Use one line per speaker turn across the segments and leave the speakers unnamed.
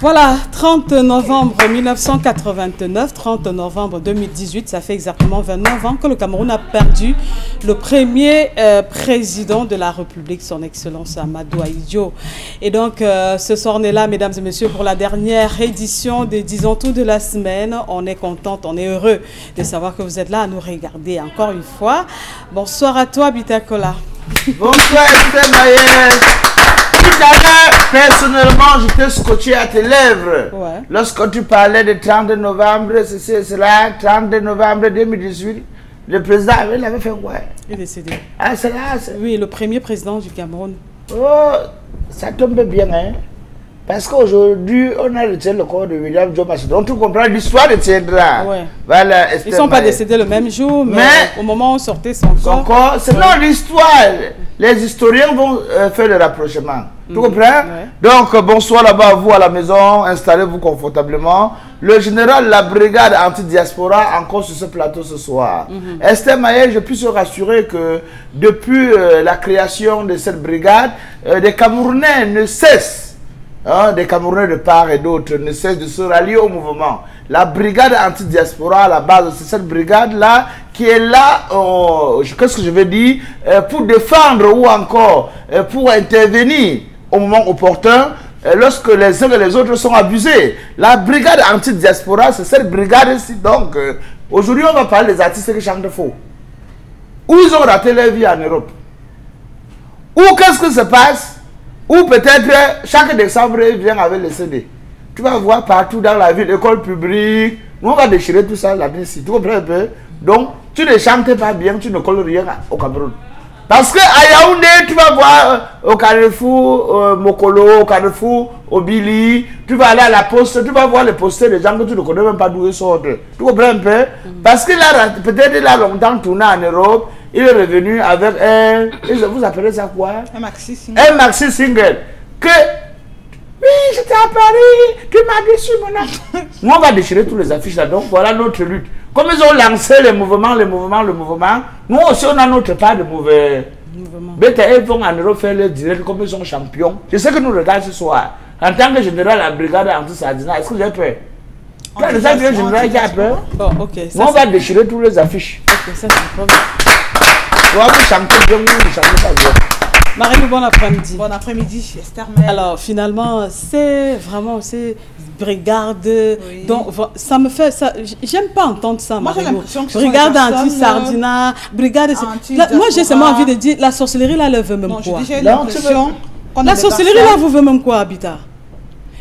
Voilà, 30 novembre 1989, 30 novembre 2018, ça fait exactement 29 ans que le Cameroun a perdu le premier président de la République, son Excellence Amadou Ahidjo. Et donc, ce soir, on est là, mesdames et messieurs, pour la dernière édition de Disons tout de la semaine. On est contente, on est heureux de savoir que vous êtes là à nous regarder encore une fois. Bonsoir à toi, Bitakola.
Bonsoir, Esther Mayer. Personnellement, j'étais scotché à tes lèvres.
Ouais.
Lorsque tu parlais de 30 novembre, c'est cela, 30 novembre 2018, le président avait fait quoi?
Il est décédé.
Ah, c'est là.
Oui, le premier président du Cameroun.
Oh, ça tombe bien, hein? Parce qu'aujourd'hui, on a retiré le corps de William Jomas. Donc, tu comprends, l'histoire retiendra.
Ouais.
Voilà,
Ils ne sont pas décédés le même jour, mais au moment où on sortait son corps.
C'est non l'histoire. Les historiens vont faire le rapprochement. Tu comprends?
Ouais.
Donc, bonsoir là-bas, vous à la maison, installez-vous confortablement. Le général de la brigade anti-diaspora, encore sur ce plateau ce soir. Esther Mayer, je puis se rassurer que depuis la création de cette brigade, des Camerounais ne cessent. Des Camerounais de part et d'autre ne cessent de se rallier au mouvement. La brigade anti-diaspora, à la base, c'est cette brigade-là qui est là, qu'est-ce que je veux dire, pour défendre ou encore pour intervenir au moment opportun, lorsque les uns et les autres sont abusés. La brigade anti-diaspora, c'est cette brigade-ci. Donc, aujourd'hui, on va parler des artistes qui chantent faux. Où ils ont raté leur vie en Europe. Ou qu'est-ce qui se passe? Ou peut-être chaque décembre, ils viennent avec les CD. Tu vas voir partout dans la ville, école publique. Nous, on va déchirer tout ça là-dessus. Tu comprends un peu? Donc, tu ne chantes pas bien, tu ne colles rien au Cameroun. Parce que à Yaoundé, tu vas voir au Carrefour, Mokolo, au Carrefour, au Billy. Tu vas aller à la poste, tu vas voir les posters des gens que tu ne connais même pas d'où ils sortent. Tu comprends un peu? Parce qu'il a peut-être il a longtemps tourné en Europe. Il est revenu avec un... Vous appelez ça quoi?
Un maxi single.
Un maxi single. Que... Oui, j'étais à Paris. Tu m'as déçu, mon ami. Nous, on va déchirer tous les affiches là. Donc, voilà notre lutte. Comme ils ont lancé le mouvement, nous aussi, on a notre part de mauvais... BTL vont en Europe faire le direct comme ils sont champions. Je sais que nous regardons ce soir. En tant que général à la brigade anti-Sardina, est-ce que vous avez peur? Tu as déjà vu un général qui a peur?
Bon, ok.
Nous, on va déchirer tous les affiches.
Ok, ça c'est le problème.
Vous chantez bien, vous chantez pas bien.
Marie, bon après-midi.
Bon après-midi, Esther Mayer.
Alors, finalement, c'est vraiment ces brigades.
Oui.
Donc, ça me fait ça. J'aime pas entendre ça,
Moi, j'ai
Marie.
l'impression que ce
Brigade
sont des
anti-Sardina, brigade.
anti-diaspora.
Moi, j'ai seulement envie de dire la sorcellerie là, elle veut même
Non,
quoi?
j'ai l'impression qu'on
La
a des
sorcellerie là, vous veut même quoi, Habitat?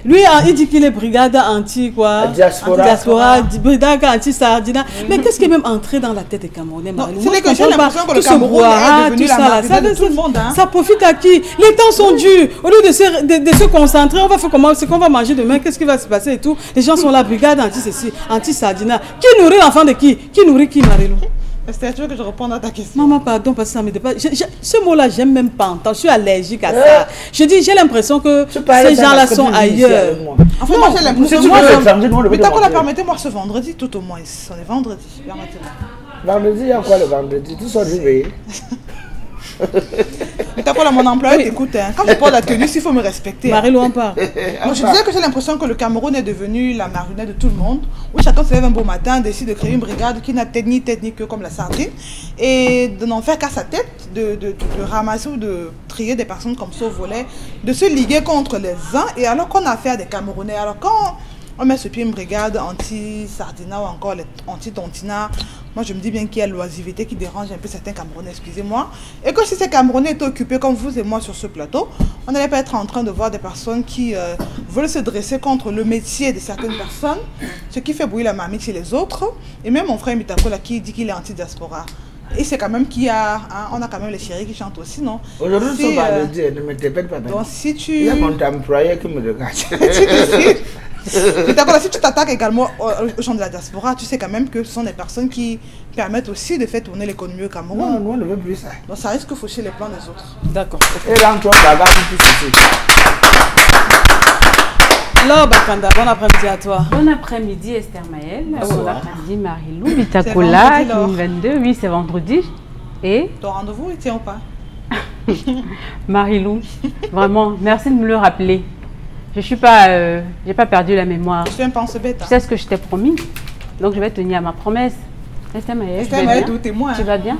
Lui, il dit qu'il est brigade anti-quoi?
Diaspora.
Brigade anti-Sardina. Mais qu'est-ce qui est même entré dans la tête des Camerounais, Marie?
C'est que j'ai l'impression que le Cameroun est devenu la marque de tout le monde.
Ça profite à qui? Les temps sont durs. Au lieu de se concentrer, on va faire comment? C'est qu'on va manger demain, qu'est-ce qui va se passer et tout. Les gens sont là, brigade anti-ceci, anti-Sardina. Qui nourrit l'enfant de qui? Qui nourrit qui, Marie-Lou?
Esther, tu veux que je réponde à ta question?
Maman, pardon, parce que ça me dépasse. Ce mot-là, j'aime même pas entendre. Je suis allergique à ça. Je dis, j'ai l'impression que ces gens-là sont ailleurs.
En fait, moi, j'ai l'impression
Mais
Bitakola, permettez-moi ce vendredi, tout au moins. On est vendredi. Permettez-moi.
Vendredi, il y a quoi le vendredi? Tout ça réveillé.
Bitakola, mon employeur t'écoute. Quand je porte la tenue, il faut me respecter.
Marie-Lou en parle.
Moi, je disais que j'ai l'impression que le Cameroun est devenu la marionnette de tout le monde, où chacun se lève un beau matin, décide de créer une brigade qui n'a ni tête ni queue comme la sardine, et de n'en faire qu'à sa tête, de ramasser ou de trier des personnes comme ça au volet, de se liguer contre les uns, et alors qu'on a affaire à des Camerounais, alors quand on met sur pied une brigade anti-Sardina ou encore anti-Tontina, moi je me dis bien qu'il y a l'oisivité qui dérange un peu certains Camerounais, excusez-moi. Et que si ces Camerounais étaient occupés comme vous et moi sur ce plateau, on n'allait pas être en train de voir des personnes qui veulent se dresser contre le métier de certaines personnes, ce qui fait bouillir la marmite chez les autres. Et même mon frère Bitakola qui dit qu'il est anti-diaspora. Et c'est quand même qu'il y a, on a quand même les chéris qui chantent aussi, non?
Aujourd'hui, si, ne me répète pas.
Donc si tu...
Il y a mon employé qui me regarde.
Si tu t'attaques également aux gens de la diaspora, tu sais quand même que ce sont des personnes qui permettent aussi de faire tourner l'économie au Cameroun.
Non, nous on ne veut plus ça.
Donc ça risque de faucher les plans des autres.
D'accord.
Et là, Antoine bagarre tout ceci.
Alors, Bakanda, bon après-midi à toi.
Bon après-midi, Esther Maël. Bon après-midi, Marie-Lou.
vendredi,
Bitakola, King 22. Oui, c'est vendredi. Et
ton rendez-vous, il tient ou pas?
Marie-Lou, vraiment, merci de me le rappeler. Je suis pas, j'ai pas perdu la mémoire.
Je suis un pense bête.
Tu sais ce que je t'ai promis, donc je vais tenir à ma promesse. Esther Maëlle, tu vas bien? Tu vas bien?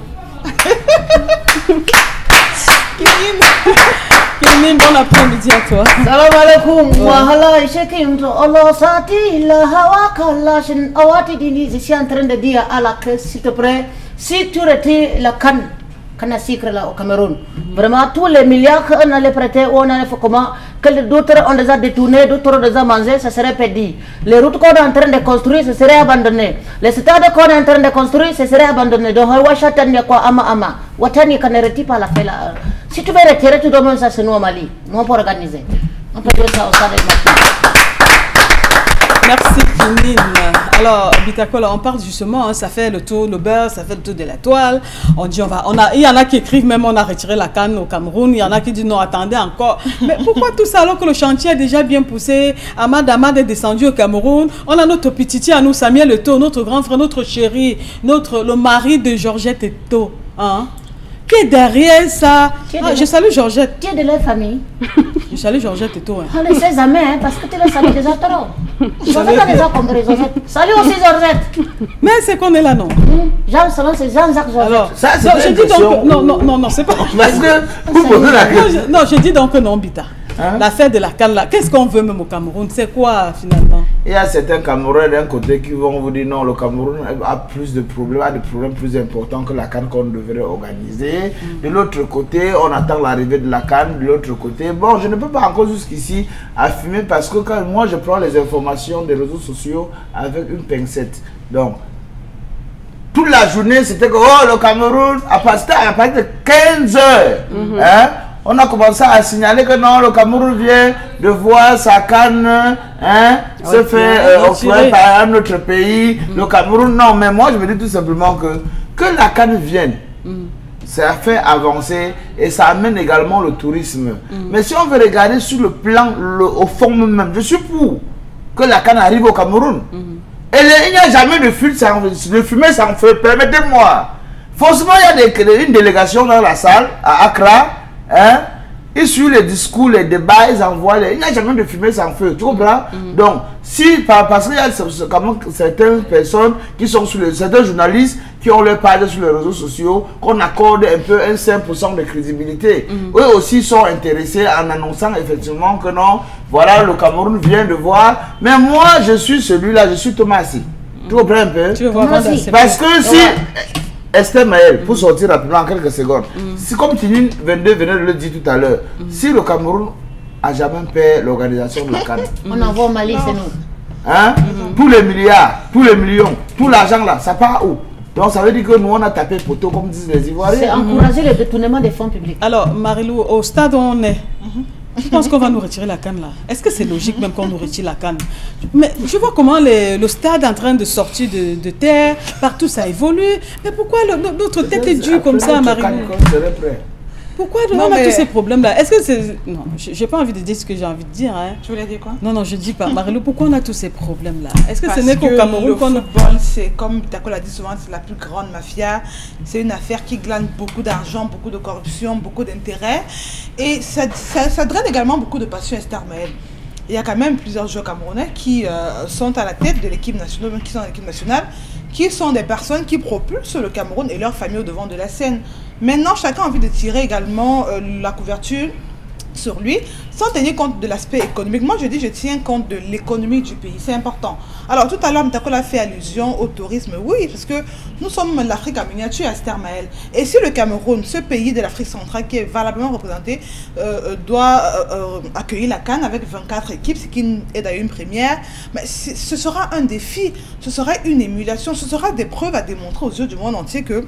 Kéline, bon après-midi à toi.
Salam alaikum. Wahala ishekim to Allah sati la hawa kala shin awati dini. Je suis en train de dire à la que s'il te plaît, si tu retires la canne sucre là au Cameroun, vraiment tous les milliards qu'on allait prêter, on allait faire comment, que d'autres ont déjà détourné, d'autres ont déjà mangé, ça serait perdu. Les routes qu'on est en train de construire, ce serait abandonné. Les stades qu'on est en train de construire, ce serait abandonné. Donc, pas la fait là. Si tu veux retirer, tu demandes ça, c'est nous au Mali. Nous, on peut organiser. On peut faire ça au stade de Mali.
Merci Kéline. Alors Bitakola, on parle justement, hein, ça fait le tour, le beurre, ça fait le tour de la toile. On dit il y en a qui écrivent même on a retiré la canne au Cameroun. Il y en a qui disent non, attendez encore. Mais pourquoi tout ça alors que le chantier est déjà bien poussé? Ahmad est descendu au Cameroun. On a notre petit à nous, Samuel Eto'o, notre grand frère, notre chéri, le mari de Georgette Eto'o. Hein? Qui est derrière ça? Je salue Georgette.
Qui est de leur famille?
Je salue Georgette Eto'o.
On ne sait jamais, hein, parce que tu le salues déjà trop. Georgette a déjà compris, Georgette. Salut aussi Georgette.
Mais c'est qu'on est là, non?
Jean, selon c'est Jean-Jacques Georgette.
Alors, ça, c'est
je dis donc, non, c'est pas.
Parce que vous posez la question.
Non, je dis donc non, Bita. Hein? L'affaire de la canne là, qu'est-ce qu'on veut même au Cameroun? C'est quoi finalement?
Il y a certains Camerounais d'un côté qui vont vous dire non, le Cameroun a plus de problèmes, a des problèmes plus importants que la canne qu'on devrait organiser. De l'autre côté, on attend l'arrivée de la canne. De l'autre côté, bon, je ne peux pas encore jusqu'ici affirmer parce que quand moi je prends les informations des réseaux sociaux avec une pincette. Donc, toute la journée, c'était que oh, le Cameroun, à partir de 15 heures, hein, on a commencé à signaler que non, le Cameroun vient de voir sa canne hein, se faire offrir par un autre pays. Le Cameroun, non, mais moi je me dis tout simplement que la canne vienne. Ça fait avancer et ça amène également le tourisme. Mais si on veut regarder sur le plan, au fond même, je suis pour que la canne arrive au Cameroun. Et il n'y a jamais de fumée sans feu. Permettez-moi. Forcément, il y a une délégation dans la salle à Accra. Hein? Ils suivent les discours, les débats, ils envoient il n'y a jamais de fumée sans feu, tu comprends? Donc, si, parce qu'il y a certaines personnes qui sont certains journalistes qui ont leur page sur les réseaux sociaux, qu'on accorde un peu un 5% de crédibilité. Eux aussi sont intéressés en annonçant effectivement que non, voilà, le Cameroun vient de voir. Mais moi, je suis celui-là, je suis Thomasy. Tu comprends un peu? Parce que si... Esther Maëlle, pour sortir rapidement en quelques secondes, si comme Tinine 22 venait de le dire tout à l'heure, si le Cameroun a jamais fait l'organisation de la canne,
on envoie au Mali, c'est nous.
Hein? Tous les milliards, tous les millions, tout l'argent là, ça part où? Donc ça veut dire que nous on a tapé poteau comme disent les Ivoiriens.
C'est encourager le détournement des fonds publics.
Alors Marilou, au stade où on est, je pense qu'on va nous retirer la canne là. Est-ce que c'est logique même qu'on nous retire la canne? Mais je vois comment le stade est en train de sortir de terre, partout ça évolue. Mais pourquoi notre tête est dure comme ça, Marilou? Pourquoi on a tous ces problèmes-là? Est-ce que c'est... Non, j'ai pas envie de dire ce que j'ai envie de dire. Hein.
Tu voulais dire quoi?
Non, je dis pas. Marilou, pourquoi on a tous ces problèmes-là? Est-ce que ce n'est qu'au
Cameroun qu'on... Le football, c'est comme Bitakola l'a dit souvent, c'est la plus grande mafia. C'est une affaire qui glane beaucoup d'argent, beaucoup de corruption, beaucoup d'intérêt. Et ça draine également beaucoup de passion, Esther Maëlle. Il y a quand même plusieurs joueurs camerounais qui sont à la tête de l'équipe nationale, qui sont dans l'équipe nationale, qui sont des personnes qui propulsent le Cameroun et leur famille au devant de la scène. Maintenant, chacun a envie de tirer également la couverture sur lui, sans tenir compte de l'aspect économique. Moi, je dis, je tiens compte de l'économie du pays, c'est important. Alors, tout à l'heure, Mtakola a fait allusion au tourisme. Oui, parce que nous sommes l'Afrique en miniature, Esther Maëlle. Et si le Cameroun, ce pays de l'Afrique centrale qui est valablement représenté, doit accueillir la CAN avec 24 équipes, ce qui est d'ailleurs une première, mais ce sera un défi, ce sera une émulation, ce sera des preuves à démontrer aux yeux du monde entier que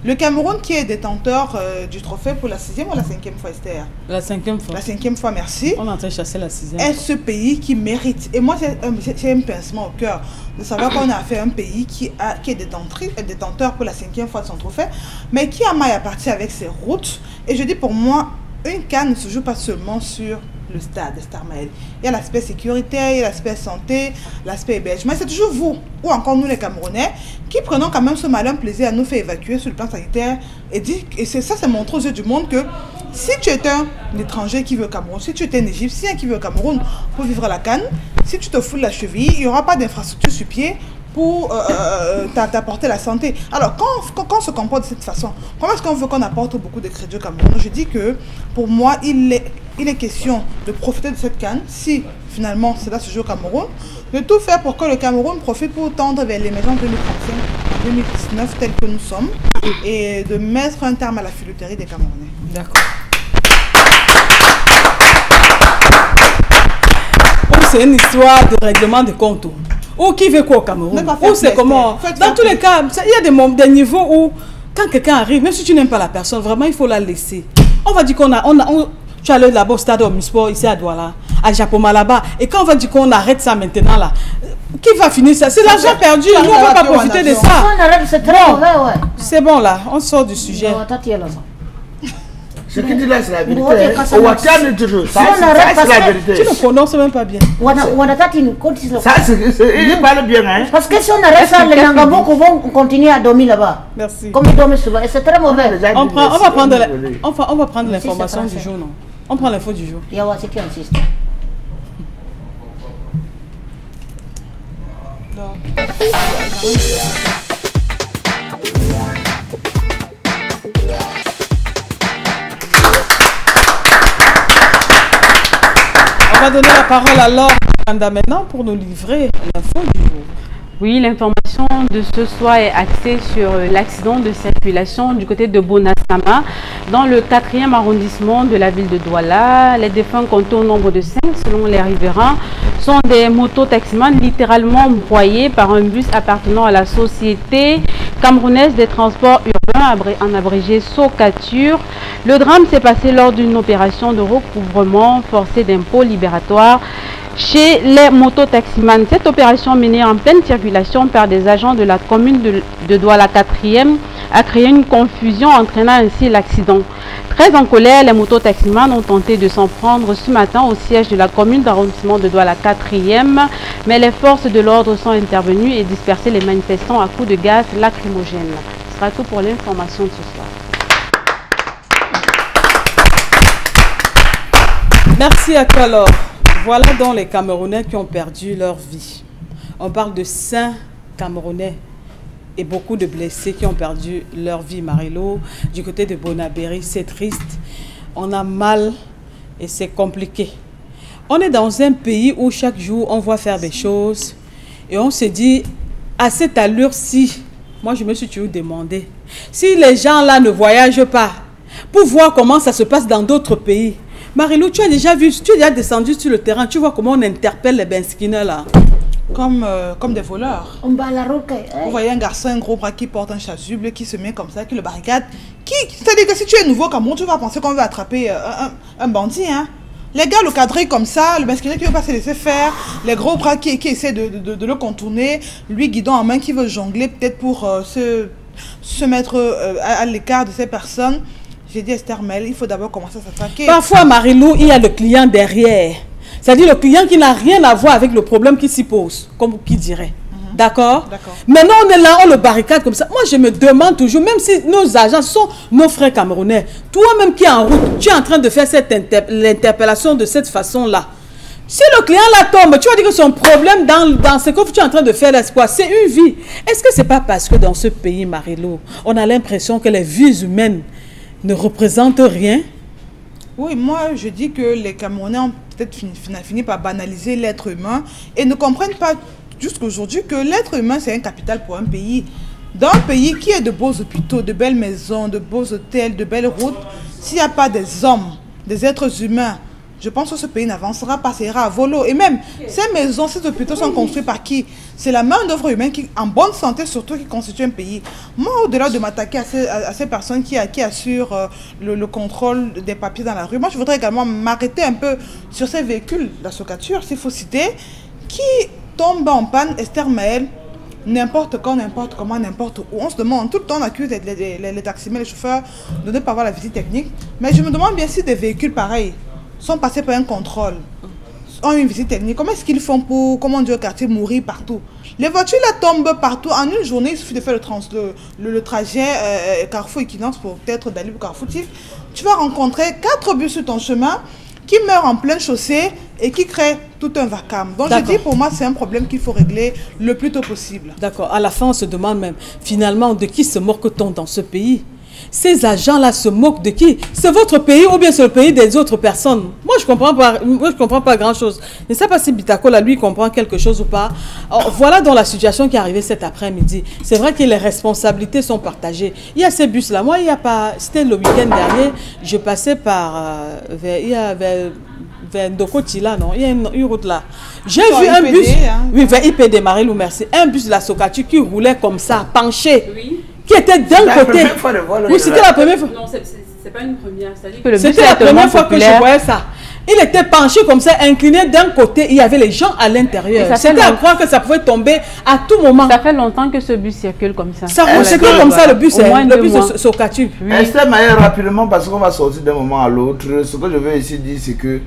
le Cameroun, qui est détenteur du trophée pour la 6e ou la 5e fois, Esther? La 5e fois. La 5e fois, merci.
On est en train de chasser la 6e.
Est ce pays qui mérite. Et moi, j'ai un pincement au cœur de savoir qu'on a fait un pays qui est détenteur pour la 5e fois de son trophée, mais qui a maille à partir avec ses routes. Et je dis pour moi, une CAN ne se joue pas seulement sur le stade, Esther Maëlle. Il y a l'aspect sécuritaire, il y a l'aspect santé, l'aspect hébergement. C'est toujours vous, ou encore nous les Camerounais, qui prenons quand même ce malin plaisir à nous faire évacuer sur le plan sanitaire. Et ça, c'est montrer aux yeux du monde que Si tu es un étranger qui veut au Cameroun, si tu es un Égyptien qui veut au Cameroun pour vivre à la Cannes, si tu te foules la cheville, il n'y aura pas d'infrastructure sur pied pour t'apporter la santé. Alors, quand on se comporte de cette façon, comment est-ce qu'on veut qu'on apporte beaucoup de crédit au Cameroun? Je dis que, pour moi, il est question de profiter de cette Cannes, si finalement cela se joue au Cameroun, de tout faire pour que le Cameroun profite pour tendre vers l'émergence 2035-2019 tel que nous sommes, et de mettre un terme à la filouterie des Camerounais.
D'accord. C'est une histoire de règlement de compte. Ou qui veut quoi au Cameroun? Ou c'est comment? Dans tous les cas, il y a des niveaux où, quand quelqu'un arrive, même si tu n'aimes pas la personne, vraiment, il faut la laisser. On va dire tu as là-bas au stade Omnisport, ici à Douala, à Japoma là-bas. Et quand on va dire qu'on arrête ça maintenant là, qui va finir ça? C'est l'argent perdu. Nous, on ne va pas profiter de ça. C'est bon là, on sort du sujet.
Ce qu'il dit là, c'est la vérité. Ça, c'est la vérité.
Tu ne prononces même pas bien.
Ça, il parle bien, hein.
Parce que si on arrête ça, les Nangabos vont continuer à dormir là-bas.
Merci.
Comme ils dorment souvent. Et c'est très mauvais.
On va prendre l'information du jour, non? On prend l'info du jour.
Il y a aussi qui insiste.
On va donner la parole à Laure maintenant pour nous livrer l'info du jour.
Oui, l'information de ce soir est axée sur l'accident de circulation du côté de Bonasama, dans le 4e arrondissement de la ville de Douala. Les défunts comptés au nombre de 5 selon les riverains sont des motos-taximans littéralement broyés par un bus appartenant à la société camerounaise des transports urbains, en abrégé Socature. Le drame s'est passé lors d'une opération de recouvrement forcé d'impôts libératoires chez les mototaximans. Cette opération menée en pleine circulation par des agents de la commune de Douala 4e a créé une confusion entraînant ainsi l'accident. Très en colère, les mototaximans ont tenté de s'en prendre ce matin au siège de la commune d'arrondissement de Douala 4e, mais les forces de l'ordre sont intervenues et dispersé les manifestants à coups de gaz lacrymogène. Ce sera tout pour l'information de ce soir.
Merci à toi, Laure. Voilà donc les Camerounais qui ont perdu leur vie. On parle de 5 Camerounais et beaucoup de blessés qui ont perdu leur vie, Marie-Lo. Du côté de Bonabéry, c'est triste. On a mal et c'est compliqué. On est dans un pays où chaque jour, on voit faire des choses et on se dit, à cette allure-ci, moi je me suis toujours demandé, si les gens là ne voyagent pas pour voir comment ça se passe dans d'autres pays. Marie-Lo, tu as déjà vu, tu es déjà descendu sur le terrain, tu vois comment on interpelle les benskins là.
Comme des voleurs.
On bat la route.
Vous voyez un garçon, un gros bras qui porte un chasuble, qui se met comme ça, qui le barricade. C'est-à-dire que si tu es nouveau au Cameroun, tu vas penser qu'on va attraper un bandit. Hein? Les gars le cadrent comme ça, le benskiner qui ne veut pas se laisser faire, les gros bras qui essaient de le contourner, lui guidon en main qui veut jongler peut-être pour se mettre à l'écart de ces personnes. J'ai dit Esther Mel, il faut d'abord commencer à s'attaquer.
Parfois, Marie-Lo, il y a le client derrière. C'est-à-dire le client qui n'a rien à voir avec le problème qui s'y pose, comme qui dirait. D'accord? Maintenant, on est là, on le barricade comme ça. Moi, je me demande toujours, même si nos agents sont nos frères camerounais, toi-même qui es en route, tu es en train de faire l'interpellation de cette façon-là. Si le client là tombe, tu vas dire que son problème dans ce que tu es en train de faire, c'est quoi? C'est une vie. Est-ce que ce n'est pas parce que dans ce pays, Marie-Lo, on a l'impression que les vies humaines ne représentent rien?
Oui, moi je dis que les Camerounais ont peut-être fini par banaliser l'être humain et ne comprennent pas jusqu'aujourd'hui que l'être humain c'est un capital pour un pays. Dans un pays qui a de beaux hôpitaux, de belles maisons, de beaux hôtels, de belles routes, s'il n'y a pas des hommes, des êtres humains, je pense que ce pays n'avancera pas, ça ira à volo. Et même, ces maisons, ces hôpitaux sont construits par qui? C'est la main d'œuvre humaine qui, en bonne santé surtout, qui constitue un pays. Moi, au-delà de m'attaquer à ces personnes qui assurent le contrôle des papiers dans la rue, moi, je voudrais également m'arrêter un peu sur ces véhicules, la Socature, s'il faut citer, qui tombent en panne, Esther Maël, n'importe quand, n'importe comment, n'importe où. On se demande, tout le temps on accuse les taximens, les chauffeurs de ne pas avoir la visite technique. Mais je me demande bien si des véhicules pareils sont passés par un contrôle. ont une visite technique, comment est-ce qu'ils font pour, comment dire, au quartier, mourir partout? Les voitures là tombent partout. En une journée, il suffit de faire le trajet Carrefour Equinox pour peut-être d'aller au Carrefour Tif. Tu vas rencontrer 4 bus sur ton chemin qui meurent en pleine chaussée et qui créent tout un vacarme. Donc je dis, pour moi, c'est un problème qu'il faut régler le plus tôt possible.
D'accord. À la fin, on se demande même, finalement, de qui se moque-t-on dans ce pays? Ces agents-là se moquent de qui? C'est votre pays ou bien c'est le pays des autres personnes? Moi, je comprends pas grand-chose. Je ne sais pas si Bitako, là, lui, comprend quelque chose ou pas. Alors, voilà dans la situation qui est arrivée cet après-midi. C'est vrai que les responsabilités sont partagées. Il y a ces bus-là. Moi, il n'y a pas... C'était le week-end dernier, je passais par... vers Ndokotila, non? Il y a une route là. J'ai vu un
IPD,
bus...
hein.
Oui, vers IPD, Marie-Lou, merci. Un bus de la Sokatu qui roulait comme ça, penché.
Oui.
Qui était d'un côté.
La première fois de voir le
Oui, c'était la première fois.
Non, c'est pas une première. C'est-à-dire que le bus
C'était
est
la
tellement
première fois que je
populaire.
voyais ça. Il était penché comme ça, incliné d'un côté. Il y avait les gens à l'intérieur. C'était à croire que ça pouvait tomber à tout moment.
Ça fait longtemps que ce bus circule comme ça.
C'était comme ça le bus,
Au moins
le
2
bus
mois.
Sokatu.
Esther Mayer, rapidement, parce qu'on va sortir d'un moment à l'autre. Ce que je veux ici dire, c'est que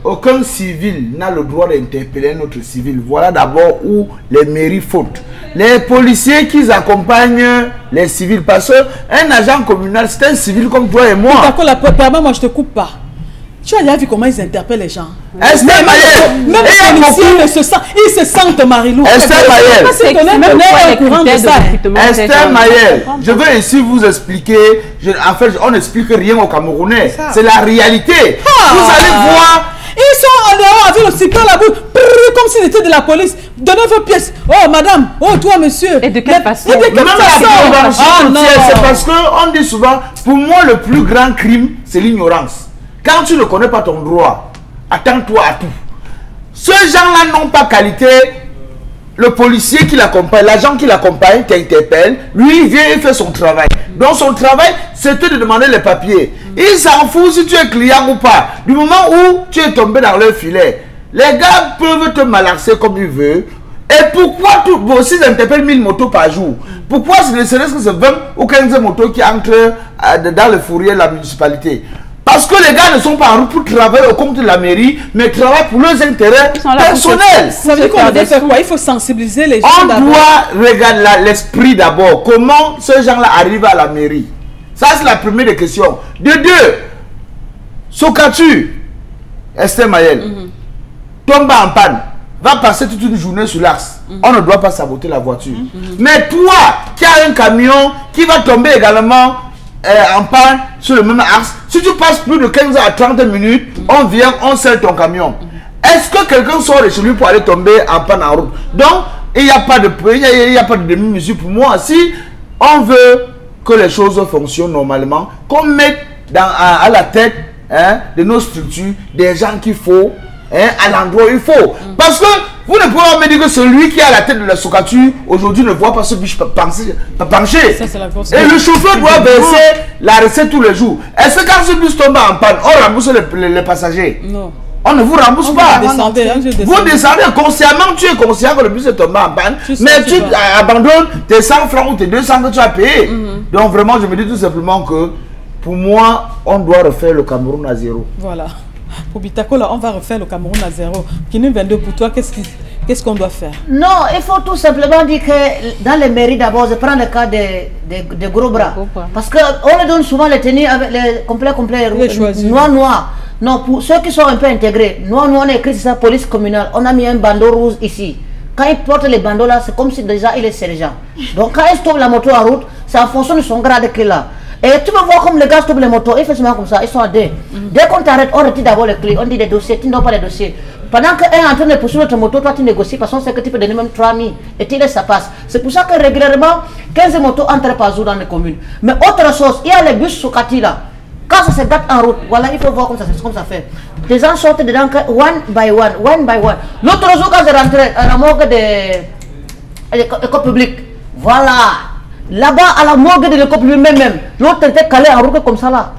aucun civil n'a le droit d'interpeller un autre civil. Voilà d'abord où les mairies fautent. Les policiers qui accompagnent les civils, parce qu'un agent communal, c'est un civil comme toi et moi.
D'accord, moi je te coupe pas. Tu as déjà vu comment ils interpellent les gens?
Esther Mayer,
même les policiers ils se sentent Marie-Lou.
Esther Mayer, Esther Mayer, je veux ici vous expliquer, en fait, on n'explique rien aux Camerounais. C'est la réalité. Vous allez voir.
Ils sont en dehors avec le cyclone à la bouche, comme s'ils étaient de la police. Donnez vos pièces. Oh madame, oh toi monsieur.
Et de quelle façon?
Et de quelle façon?
C'est parce qu'on dit souvent, pour moi le plus grand crime, c'est l'ignorance. Quand tu ne connais pas ton droit, attends-toi à tout. Ceux gens-là n'ont pas qualité. Le policier qui l'accompagne, l'agent qui l'accompagne, t'interpelle, lui il vient et fait son travail. Donc son travail, c'était de demander les papiers. Il s'en fout si tu es client ou pas. Du moment où tu es tombé dans leur filet, les gars peuvent te malaxer comme ils veulent. Et pourquoi s'ils interpellent 1000 motos par jour, pourquoi ce ne serait-ce que c'est 20 ou 15 motos qui entrent dans le fourrier de la municipalité? Parce que les gars ne sont pas en route pour travailler au compte de la mairie, mais travaillent pour leurs intérêts personnels.
Ça veut dire qu'on doit faire quoi? Il faut sensibiliser les gens.
On doit regarder l'esprit d'abord. Comment ces gens-là arrivent à la mairie? Ça, c'est la première des questions. De deux, Sokatu, Esther Mayel, tombe en panne, va passer toute une journée sur l'axe. On ne doit pas saboter la voiture. Mais toi, qui as un camion qui va tomber également en panne sur le même axe, si tu passes plus de 15 à 30 minutes, on vient, on scelle ton camion. Est-ce que quelqu'un sort de chez lui pour aller tomber en panne en route? Donc, il n'y a pas de demi-mesure pour moi. Si on veut que les choses fonctionnent normalement, qu'on mette à la tête de nos structures des gens qu'il faut, à l'endroit où il faut. Parce que vous ne pouvez pas me dire que celui qui est à la tête de la Socature aujourd'hui ne voit pas ce bus penché. Et le chauffeur doit verser la recette tous les jours. Est-ce que quand ce bus tombe en panne, on rembourse les passagers?
Non.
On ne vous rembourse pas.
Vous
descendez consciemment, tu es conscient que le bus est tombé en panne, mais tu abandonnes tes 100 francs ou tes 200 que tu as payé. Donc vraiment, je me dis tout simplement que pour moi, on doit refaire le Cameroun à zéro.
Voilà. Pour Bitako, là, on va refaire le Cameroun à zéro. Kini 22, pour toi, qu'est-ce qu'on doit faire?
Non, il faut tout simplement dire que dans les mairies, d'abord, je prends le cas des gros bras. Parce qu'on leur donne souvent les tenues avec les complets noir. Non, pour ceux qui sont un peu intégrés, nous on a écrit ça, police communale, on a mis un bandeau rouge ici. Quand ils portent les bandeaux là, c'est comme si déjà il est sergent. Donc quand ils stoppent la moto en route, c'est en fonction de son grade qu'il a. Et tu peux voir comme les gars stoppent les motos, ils font souvent comme ça, ils sont à deux. Dès qu'on t'arrête, on retire d'abord les clés, on dit les dossiers, tu n'as pas les dossiers. Pendant qu'un est en train de poursuivre notre moto, toi tu négocies, parce qu'on sait que tu peux donner même 3 000 et tu laisses ça passe. C'est pour ça que régulièrement, 15 motos entrent par jour dans les communes. Mais autre chose, il y a les bus Sokati là. Quand ça se gâte en route, voilà, il faut voir comme ça fait. Les gens sortent dedans one by one. L'autre jour, quand je rentrais à la morgue de l'école publique, voilà. Là-bas, à la morgue de l'école publique même, l'autre était calé en route comme ça là.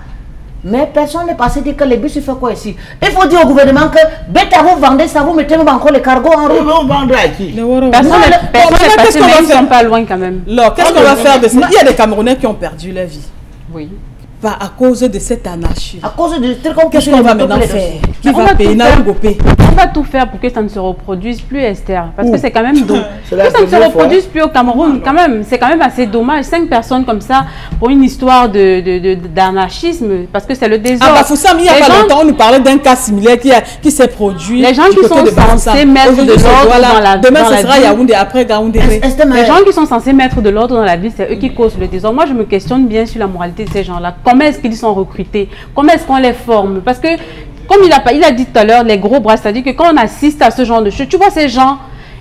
Mais personne n'est passé dire que les bus, il fait quoi ici? Il faut dire au gouvernement que bête à vous vendez ça, vous mettez même encore les cargos en route.
On vendra à qui?
Personne n'est passé, mais ils sont pas loin quand même.
Qu'est-ce qu'on va faire de ça? Il y a des Camerounais qui ont perdu la vie.
Oui.
pas à cause de cette anarchie.
À cause de trucs comme
qu'est-ce qu'on va maintenant faire? Qui va payer?
On va tout faire pour que ça ne se reproduise plus, Esther. Parce que c'est quand même dommage. Que ça ne se reproduise plus au Cameroun, quand même. C'est quand même assez dommage. 5 personnes comme ça pour une histoire d'anarchisme. Parce que c'est le désordre.
Ah bah Foussam, il y a pas longtemps, on nous parlait d'un cas similaire qui s'est produit.
Les gens qui sont censés mettre de l'ordre dans la ville.
Demain, ce sera Yaoundé, après Gaoundé.
Les gens qui sont censés mettre de l'ordre dans la ville, c'est eux qui causent le désordre. Moi, je me questionne bien sur la moralité de ces gens-là. Comment est-ce qu'ils sont recrutés? Comment est-ce qu'on les forme? Parce que, comme il a dit tout à l'heure, les gros bras, c'est-à-dire que quand on assiste à ce genre de choses, tu vois ces gens,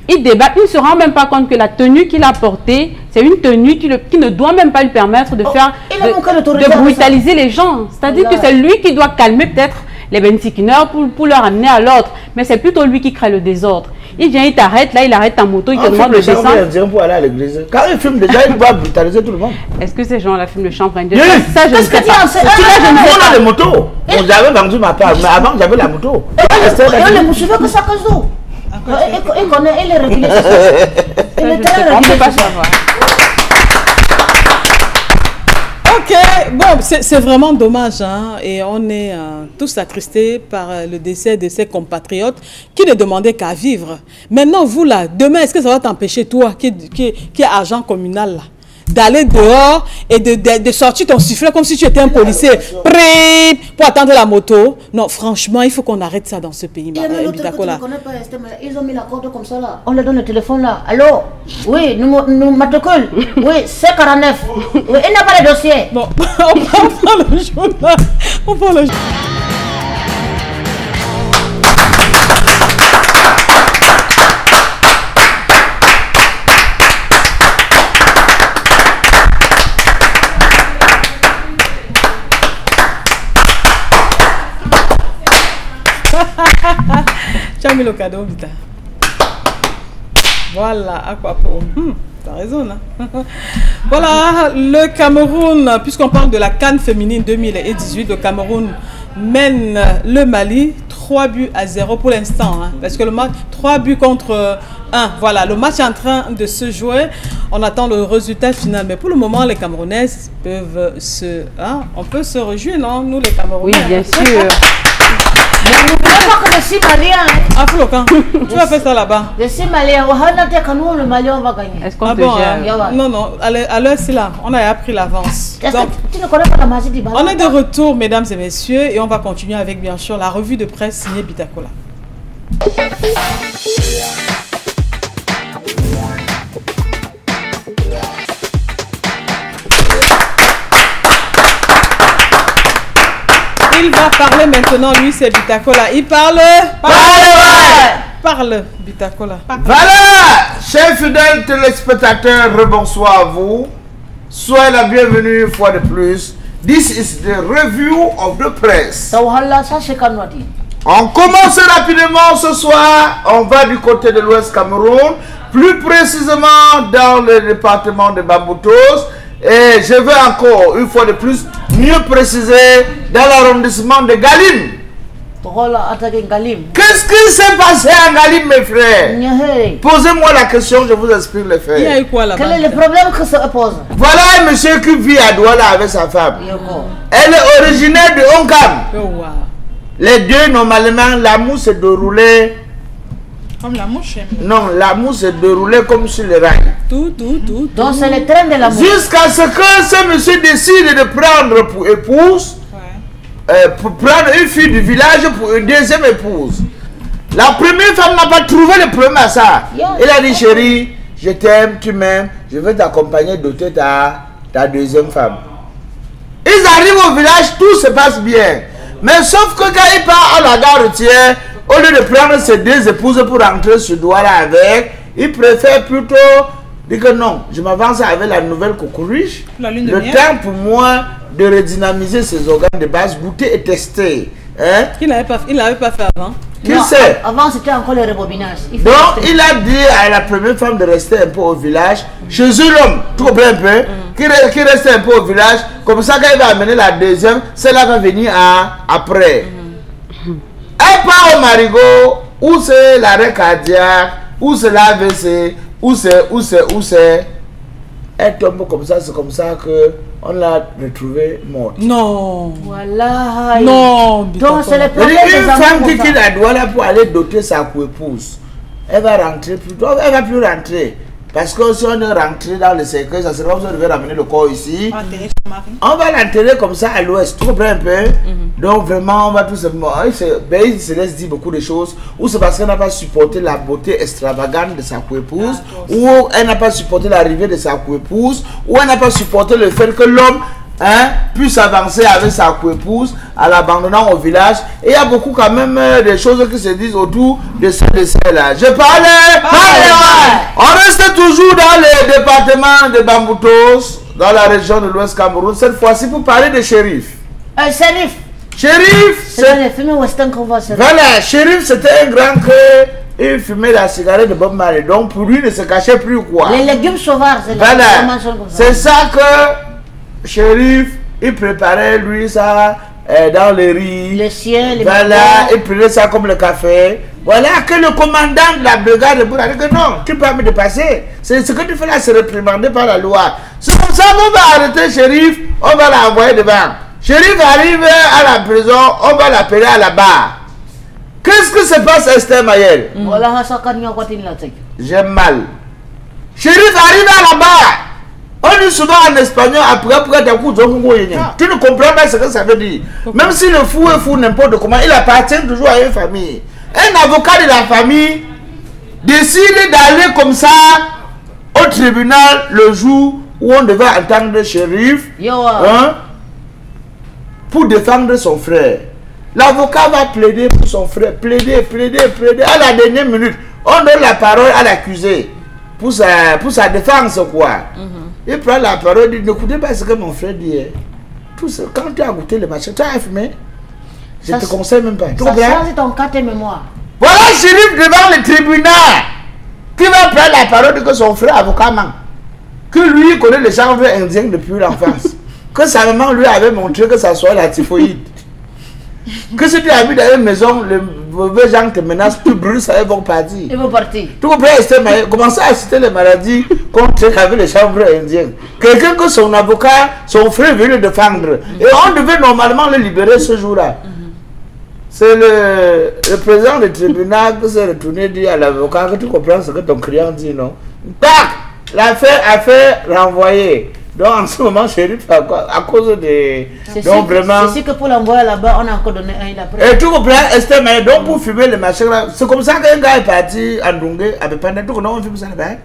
ils débattent, ils ne se rendent même pas compte que la tenue qu'il a portée, c'est une tenue qui ne doit même pas lui permettre de de brutaliser les gens. C'est-à-dire que c'est lui qui doit calmer peut-être les bensikineurs pour leur amener à l'ordre. Mais c'est plutôt lui qui crée le désordre. Il vient, il t'arrête, là, il arrête ta moto, il te demande de descendre.
Pour aller à l'église. Quand il filme déjà, il doit brutaliser tout le monde.
Est-ce que ces gens-là filment le champ?
Oui.
Ça, je ne sais pas.
On a des motos. J'avais vendu ma part, mais avant, j'avais la moto.
Et les poursuivants que ça cause d'eau. Il connaît, il est régulier. Il est très régulier.
On ne peut pas savoir.
Ok, bon, c'est vraiment dommage, hein, et on est tous attristés par le décès de ces compatriotes qui ne demandaient qu'à vivre. Maintenant, vous là, demain, est-ce que ça va t'empêcher, toi, qui est agent communal, là, d'aller dehors et de sortir ton sifflet comme si tu étais un policier pour attendre la moto? Non, franchement, il faut qu'on arrête ça dans ce pays.
Ils ont mis la corde comme ça là. On leur donne le téléphone là. Allô? Oui, nous matricule. Oui, C49. Oui, il n'a pas de dossier.
Bon, on prend le journal. On prend le journal. Tu as mis le cadeau, Vita. Voilà, à quoi pour. T'as raison, hein? Voilà, le Cameroun, puisqu'on parle de la CAN féminine 2018, le Cameroun mène le Mali 3-0 pour l'instant, hein, parce que le match 3 buts contre 1. Voilà, le match est en train de se jouer. On attend le résultat final, mais pour le moment, les Camerounaises peuvent on peut se réjouir, non? Nous, les Camerounais.
Oui, bien sûr.
N'oubliez pas que je suis malien.
Ah, Flocan, tu vas faire ça là-bas.
Je suis malien. Le Malien va gagner.
Est-ce qu'on te gère?
Non, à l'heure, c'est là. On a appris l'avance.
Donc, tu ne connais pas la magie du ballon?
On est de retour, mesdames et messieurs, et on va continuer avec, bien sûr, la revue de presse signée Bitakola. Il va parler maintenant, lui, c'est Bitakola. Il parle. Parle, Bitakola.
Voilà, chers fidèles téléspectateurs, rebonsoir à vous. Soyez la bienvenue une fois de plus. This is the review of the press. On commence rapidement ce soir. On va du côté de l'Ouest Cameroun, plus précisément dans le département de Bamboutos. Et je vais encore, une fois de plus, mieux préciser dans l'arrondissement de Galim. Qu'est-ce qui s'est passé à Galim, mes frères? Posez-moi la question, je vous explique les faits.
Il y a eu quoi là-bas?
Quel est le problème que ça pose?
Voilà un monsieur qui vit à Douala avec sa femme. Elle est originaire de Onkam.
Oh, wow.
Les deux, normalement, l'amour s'est déroulé.
Comme la mouche.
Non, l'amour s'est déroulé comme sur le rail.
Tout.
Donc c'est le train de l'amour.
Jusqu'à ce que ce monsieur décide de prendre pour épouse, pour prendre une fille du village pour une deuxième épouse. La première femme n'a pas trouvé le problème à ça. Elle a dit, chérie, je t'aime, tu m'aimes, je vais t'accompagner doter ta deuxième femme. Ils arrivent au village, tout se passe bien. Mais sauf que quand il part à la gare routière, au lieu de prendre ses deux épouses pour rentrer sur Douala avec, il préfère plutôt dire que non, je m'avance avec la nouvelle cocoruche. Le temps pour moi de redynamiser ses organes de base, goûter et tester. Hein?
Il l'avait pas fait avant.
Qui sait?
Avant c'était encore le rebobinage.
Donc il a dit à la première femme de rester un peu au village. Chez l'homme, tu comprends un peu, qui reste un peu au village. Comme ça quand il va amener la deuxième, celle-là va venir après. Elle part au marigot, où c'est l'arrêt cardiaque, où c'est l'AVC, où c'est. Elle tombe comme ça, c'est comme ça qu'on l'a retrouvée morte.
Non.
Voilà.
Non.
Donc c'est le
Une
problème des
femme
enfants.
qui quitte la douane pour aller doter sa coépouse, elle va rentrer plus tôt, elle va plus rentrer. Parce que si on est rentré dans le cercueil, ça serait comme si on devait ramener le corps ici. On va l'enterrer comme ça à l'ouest, tu comprends un peu? Donc vraiment, on va tout simplement... Il se laisse dire beaucoup de choses. Ou c'est parce qu'elle n'a pas supporté la beauté extravagante de sa coépouse, ou elle n'a pas supporté l'arrivée de sa coépouse, ou elle n'a pas supporté le fait que l'homme puisse avancer avec sa coépouse en l'abandonnant au village. Et il y a beaucoup quand même des choses qui se disent autour de celle-là. Je parlais. On reste toujours dans le département de Bamboutos, dans la région de l'Ouest Cameroun. Cette fois-ci pour parler de Chérif.
Chérif.
Chérif,
c'est le film western qu'on va se...
Voilà, Chérif c'était un grand que il fumait la cigarette de Bob Marley. Donc pour lui, il ne se cachait plus quoi.
Les légumes sauvages, c'est
voilà. C'est ça que Chérif, il préparait lui ça dans le riz.
Le ciel, les
voilà, il prenait ça comme le café. Voilà que le commandant de la brigade a dit que non, tu peux me dépasser. C'est ce que tu fais là, c'est réprimandé par la loi. C'est comme ça qu'on va arrêter Chérif, on va l'envoyer devant. Chérif arrive à la prison, on va l'appeler à la barre. Qu'est-ce que se passe, Esther Mayel? J'ai mal. Chérif arrive à la barre. On dit souvent en espagnol, après d'un coup, tu ne comprends pas ce que ça veut dire. Même si le fou est fou n'importe comment, il appartient toujours à une famille. Un avocat de la famille décide d'aller comme ça au tribunal le jour où on devait entendre le shérif pour défendre son frère. L'avocat va plaider pour son frère, plaider. À la dernière minute, on donne la parole à l'accusé pour sa défense, quoi. Il prend la parole et dit, n'écoutez pas ce que mon frère dit. Tout ça, quand tu as goûté le machin, tu as fumé. Je ne te conseille même pas.
Ça change ton carte mémoire.
Voilà Chérif devant le tribunal qui va prendre la parole de que son frère avocat manque. Que lui connaît les chanvres indiens depuis l'enfance. Que sa maman lui avait montré que ça soit la typhoïde. Que si tu habites dans une maison, les mauvais gens te menacent, tu brûles, ça ils vont partir.
Ils vont partir.
Tu comprends, commencer à citer les maladies qu'on traite avec les chanvres indiens. Quelqu'un que son avocat, son frère veut le défendre. Et on devait normalement le libérer ce jour-là. C'est le président du tribunal qui s'est retourné dire à l'avocat que tu comprends ce que ton client dit, non? Tac! L'affaire a fait renvoyer. Donc en ce moment, Chérif, à cause de... Donc vraiment...
C'est sûr que pour l'envoyer là-bas, on a encore donné un après.
Et tu comprends, Esther, mais donc pour fumer le machin là, c'est comme ça qu'un gars est parti à Ndongé, à Bepanda. Tu connais, on fume ça là-bas?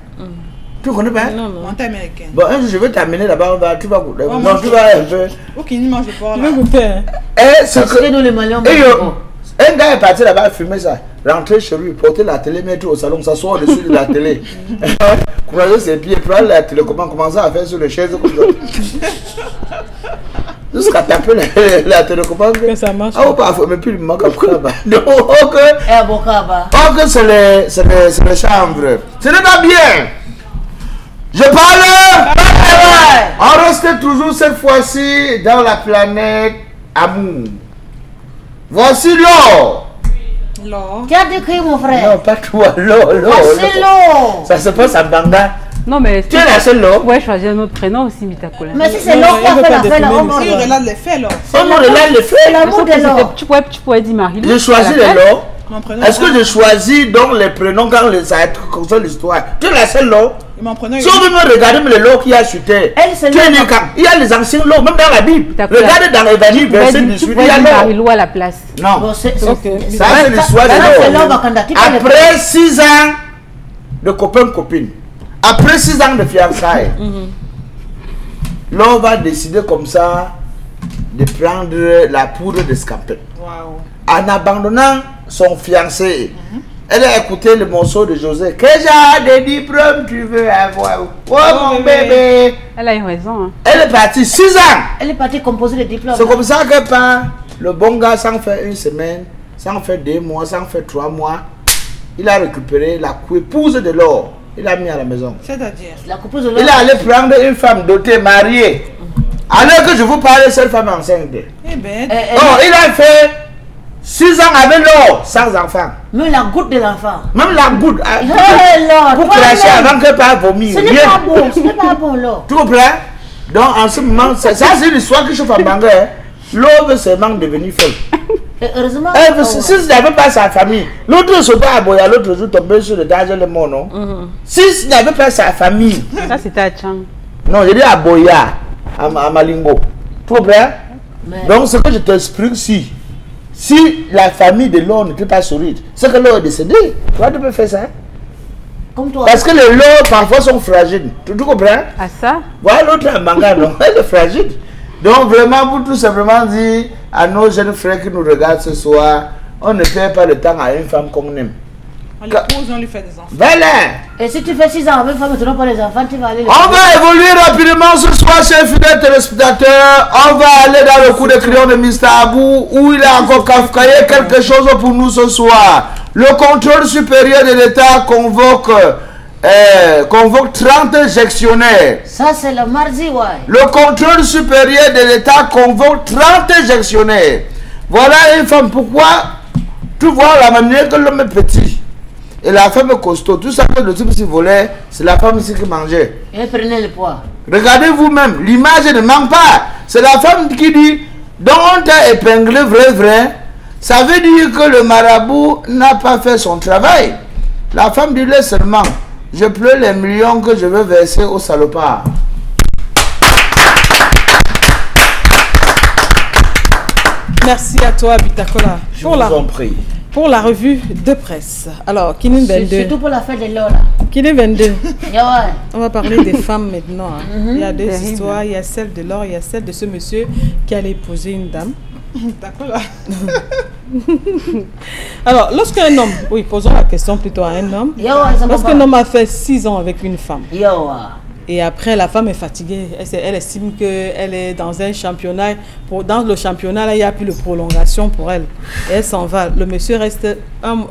Tu connais pas?
Non, non. Américain.
Bon, un jour je vais t'amener là-bas, tu vas goûter. Non, tu vas un peu.
Ok, il mange le porc là.
Je vais goûter.
Et c'est que...
nous les Maliens,
un gars est parti là-bas fumer ça, rentrer chez lui, porter la télé, mettre au salon, s'asseoir au-dessus de la télé, croiser ses pieds, prendre la télécommande, commencer à faire sur les chaises comme ça. Jusqu'à taper la télécommande.
Que ça marche.
Ah, pas, mais puis il me manque un coup là-bas. Donc, c'est les chambres. Ce n'est pas bien. Je parle. On reste toujours cette fois-ci dans la planète amour. Voici l'eau.
L'eau.
Tu as décrit mon frère.
Non, pas toi, l'eau.
Voici l'eau.
Ça se passe à Banga.
Non, mais
tu es la seule l'eau.
Ouais, choisir un autre prénom aussi, Mitakola.
Mais si c'est l'eau qui a fait l'affaire là, on va.
Il relate les faits là.
On relate les faits.
L'amour de l'eau.
Tu pourrais dire Marie.
Je choisis les lots.
Mon prénom.
Est-ce que je choisis donc les prénoms quand ça va être comme ça l'histoire? Tu es la seule lot.
Mon prénom.
Si on veut me regarder les lots qu'il y a sur terre, tu es né quand? Il y a les anciens lots, même dans la Bible. Regardez dans l'Évangile, verset 18, il y a
l'eau à la place.
Non. Ça,
c'est
l'histoire de l'eau. Après 6 ans de copain-copine, après 6 ans de fiançailles, l'homme va décider comme ça de prendre la poudre d'escampette. En abandonnant son fiancé, elle a écouté le morceau de José. Quel genre de diplôme tu veux avoir? Oh mon bébé!
Elle a eu raison. Hein.
Elle est partie 6 ans.
Elle est partie composer le diplôme.
C'est comme ça que par le bon gars, sans faire 1 semaine, sans faire 2 mois, sans faire 3 mois, il a récupéré la épouse de l'or. Il l'a mis à la maison.
C'est-à-dire
la coupeuse de l'or.
Il est allé prendre une femme dotée, mariée. Alors que je vous parlais, cette femme enceinte.
Eh ben.
Oh, il a fait 6 ans avec l'or, sans enfant.
Même la goutte de l'enfant.
Même la goutte.
Pour
cacher avant qu'elle parte vomir.
Ce n'est pas bon, ce n'est pas bon là.
Tu comprends? Donc en ce moment, ça c'est l'histoire que je fais à Banga. L'homme veut seulement devenir folle.
Heureusement.
Si ce n'avait pas sa famille, l'autre sautait à Boya, l'autre jour tombait sur le danger le mot, non? Si ce n'avait pas sa famille.
Ça, c'était à Chang.
Non, je dis à Boya, à Malingo. Tu comprends? Donc ce que je t'explique, si la famille de l'homme n'était pas solide, c'est que l'homme est décédé. Toi, tu peux faire ça.
Comme toi.
Parce que les lots parfois sont fragiles. Tu comprends?
Ah ça?
Voilà l'autre à Manga, non? Elle est fragile. Donc vraiment, pour tout simplement dire à nos jeunes frères qui nous regardent ce soir, on ne perd pas le temps à une femme qu'on aime.
On l'épouse, on lui fait des enfants.
Voilà.
Et si tu fais 6 ans avec femme, tu n'auras pas les enfants, tu vas aller.
On va évoluer rapidement ce soir, chers fidèles téléspectateurs. On va aller dans le coup de crayon de Mr. Abou, où il a encore kafkaillé quelque chose pour nous ce soir. Le contrôle supérieur de l'État convoque 30 gestionnaires.
Ça, c'est le mardi, ouais.
Le contrôle supérieur de l'État convoque 30 gestionnaires. Voilà une femme. Pourquoi? Tu vois la manière que l'homme est petit et la femme est costaud. Tout ça que le type s'y volait, c'est la femme ici qui mangeait.
Et prenez le poids.
Regardez vous-même, l'image ne manque pas. C'est la femme qui dit, donc on t'a épinglé vrai. Ça veut dire que le marabout n'a pas fait son travail. La femme dit seulement, je pleure les millions que je veux verser aux salopards.
Merci à toi, Bitakola.
Je vous en prie.
Pour la revue de presse. Alors, Kinin 22.
Surtout pour la fête de l'eau, là.
Kinin 22.
Ouais.
On va parler des femmes maintenant. Il y a deux histoires. Il y a celle de Laure, il y a celle de ce monsieur qui allait épouser une dame.
D'accord là.
Alors, lorsqu'un homme, oui, posons la question plutôt à un homme. Lorsqu'un homme a fait 6 ans avec une femme. Et après, la femme est fatiguée. Elle estime qu'elle est dans un championnat. Dans le championnat, là, il n'y a plus de prolongation pour elle. Et elle s'en va. Le monsieur reste